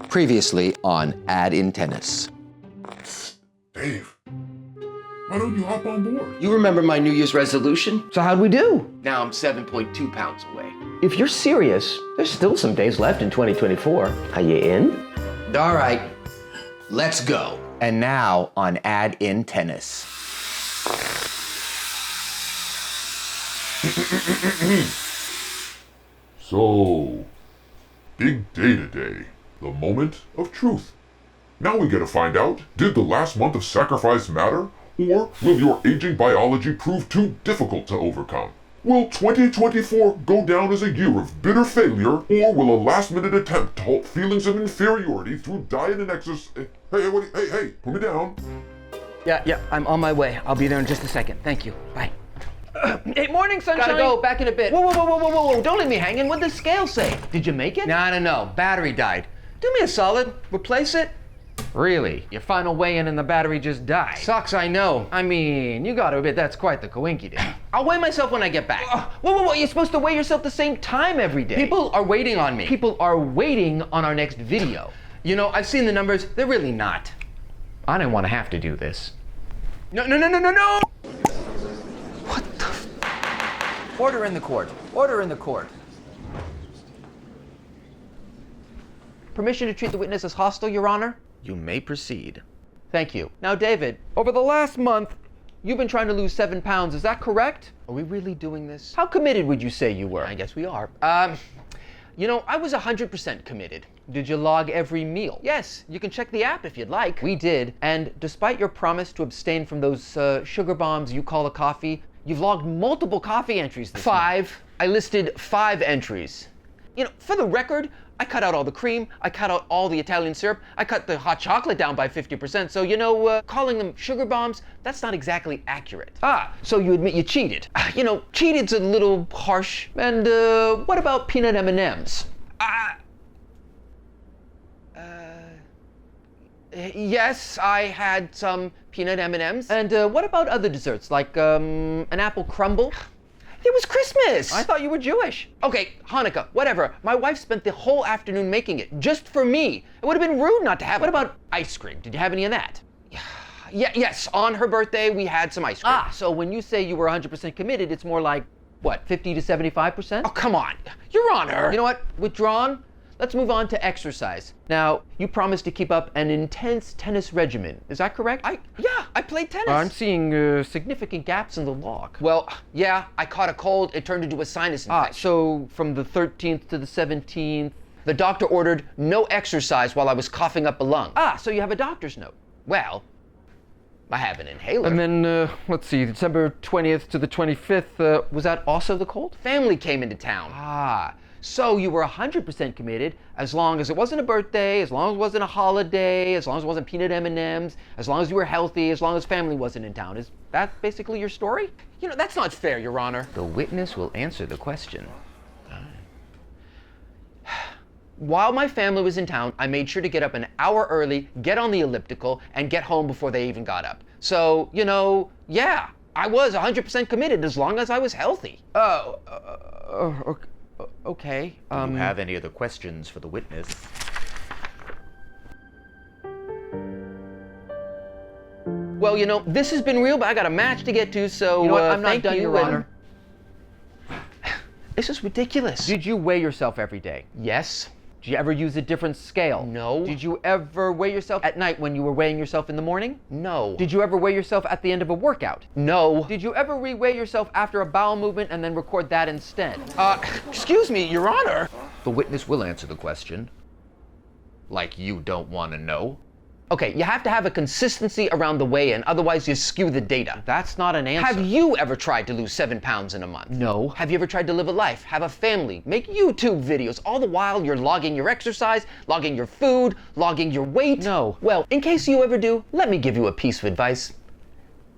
Previously on Ad in Tennis. Dave, why don't you hop on board? You remember my New Year's resolution? So how'd we do? Now I'm 7.2 pounds away. If you're serious, there's still some days left in 2024. Are you in? All right, let's go. And now on Ad in Tennis. So, big day today. The moment of truth. Now we get to find out, did the last month of sacrifice matter? Or will your aging biology prove too difficult to overcome? Will 2024 go down as a year of bitter failure, or will a last-minute attempt to halt feelings of inferiority through diet and exercise? Hey, put me down. Yeah, I'm on my way. I'll be there in just a second. Thank you. Bye. Hey, morning, sunshine. Gotta go, back in a bit. Whoa. Don't leave me hanging. What'd the scale say? Did you make it? Nah, I don't know. Battery died. Do me a solid. Replace it. Really? Your final weigh-in and the battery just died? Sucks, I know. I mean, you gotta admit, that's quite the coinkydink. I'll weigh myself when I get back. Whoa. You're supposed to weigh yourself the same time every day. People are waiting on me. People are waiting on our next video. You know, I've seen the numbers. They're really not. I didn't want to have to do this. No! What the? Order in the court. Order in the court. Permission to treat the witness as hostile, Your Honor? You may proceed. Thank you. Now, David, over the last month, you've been trying to lose 7 pounds. Is that correct? Are we really doing this? How committed would you say you were? I guess we are. You know, I was 100% committed. Did you log every meal? Yes, you can check the app if you'd like. We did, and despite your promise to abstain from those sugar bombs you call a coffee, you've logged multiple coffee entries this month. 5. I listed 5 entries. You know, for the record, I cut out all the cream, I cut out all the Italian syrup, I cut the hot chocolate down by 50%, so you know, calling them sugar bombs, that's not exactly accurate. So you admit you cheated. You know, cheated's a little harsh. And what about peanut M&Ms? Yes, I had some peanut M&Ms. And what about other desserts, like an apple crumble? It was Christmas! I thought you were Jewish. Okay, Hanukkah, whatever. My wife spent the whole afternoon making it, just for me. It would have been rude not to have it. What about ice cream? Did you have any of that? Yes, on her birthday, we had some ice cream. So when you say you were 100% committed, it's more like, what, 50 to 75%? Oh, come on. Your Honor. You know what? Withdrawn. Let's move on to exercise. Now, you promised to keep up an intense tennis regimen. Is that correct? I played tennis. I'm seeing Significant gaps in the log. Well, yeah, I caught a cold. It turned into a sinus infection. So from the 13th to the 17th. The doctor ordered no exercise while I was coughing up a lung. So you have a doctor's note. Well, I have an inhaler. And then, let's see, December 20th to the 25th, was that also the cold? Family came into town. So you were 100% committed as long as it wasn't a birthday, as long as it wasn't a holiday, as long as it wasn't peanut M&Ms, as long as you were healthy, as long as family wasn't in town. Is that basically your story? You know, that's not fair, Your Honor. The witness will answer the question. While my family was in town, I made sure to get up an hour early, get on the elliptical, and get home before they even got up. So, you know, yeah, I was 100% committed as long as I was healthy. Okay. Do you have any other questions for the witness? Well, you know, this has been real, but I got a match to get to, so you know what? I'm not thank done, you, Your Honor. This is ridiculous. Did you weigh yourself every day? Yes. Did you ever use a different scale? No. Did you ever weigh yourself at night when you were weighing yourself in the morning? No. Did you ever weigh yourself at the end of a workout? No. Did you ever re-weigh yourself after a bowel movement and then record that instead? Excuse me, Your Honor. The witness will answer the question. Like you don't want to know. Okay, you have to have a consistency around the weigh-in, otherwise you skew the data. That's not an answer. Have you ever tried to lose 7 pounds in a month? No. Have you ever tried to live a life, have a family, make YouTube videos, all the while you're logging your exercise, logging your food, logging your weight? No. Well, in case you ever do, let me give you a piece of advice.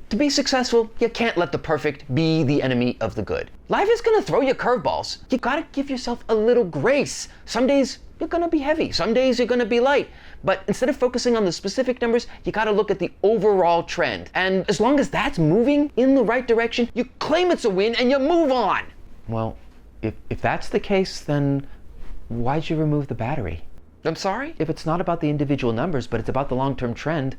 To be successful, you can't let the perfect be the enemy of the good. Life is gonna throw you curveballs. You gotta give yourself a little grace. Some days you're gonna be heavy, some days you're gonna be light. But instead of focusing on the specific numbers, you gotta look at the overall trend. And as long as that's moving in the right direction, you claim it's a win and you move on. Well, if that's the case, then why'd you remove the battery? I'm sorry? If it's not about the individual numbers, but it's about the long-term trend,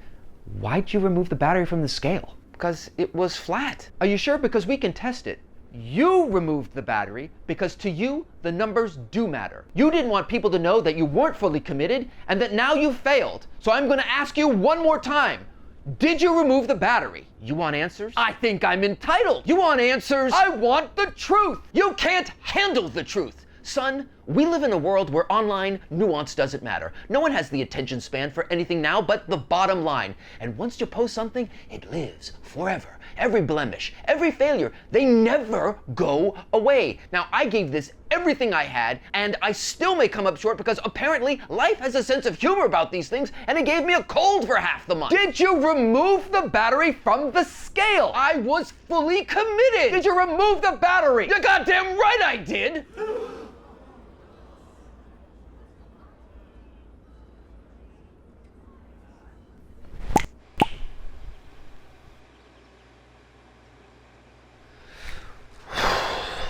why'd you remove the battery from the scale? Because it was flat. Are you sure? Because we can test it. You removed the battery because to you, the numbers do matter. You didn't want people to know that you weren't fully committed and that now you failed. So I'm going to ask you one more time. Did you remove the battery? You want answers? I think I'm entitled. You want answers? I want the truth. You can't handle the truth. Son, we live in a world where online nuance doesn't matter. No one has the attention span for anything now but the bottom line. And once you post something, it lives forever. Every blemish, every failure, they never go away. Now, I gave this everything I had, and I still may come up short because apparently life has a sense of humor about these things, and it gave me a cold for half the month. Did you remove the battery from the scale? I was fully committed. Did you remove the battery? You're goddamn right I did.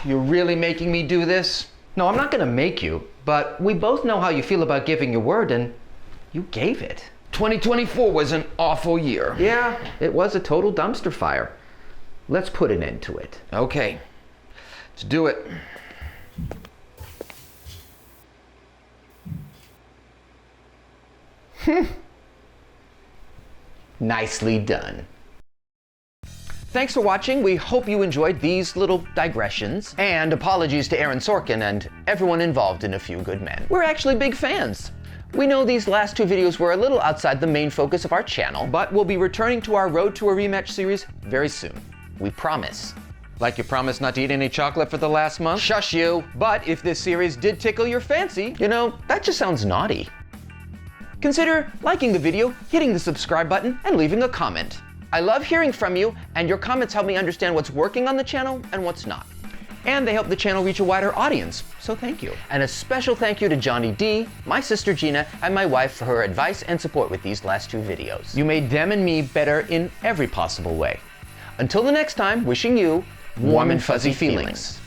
You're really making me do this? No, I'm not gonna make you, but we both know how you feel about giving your word, and you gave it. 2024 was an awful year. Yeah, it was a total dumpster fire. Let's put an end to it. Okay, let's do it. Nicely done. Thanks for watching. We hope you enjoyed these little digressions. And apologies to Aaron Sorkin and everyone involved in A Few Good Men. We're actually big fans. We know these last two videos were a little outside the main focus of our channel, but we'll be returning to our Road to a Rematch series very soon. We promise. Like you promised not to eat any chocolate for the last month? Shush you. But if this series did tickle your fancy, you know, that just sounds naughty. Consider liking the video, hitting the subscribe button, and leaving a comment. I love hearing from you, and your comments help me understand what's working on the channel and what's not. And they help the channel reach a wider audience, so thank you. And a special thank you to Johnny D, my sister Gina, and my wife for her advice and support with these last two videos. You made them and me better in every possible way. Until the next time, wishing you warm and fuzzy feelings.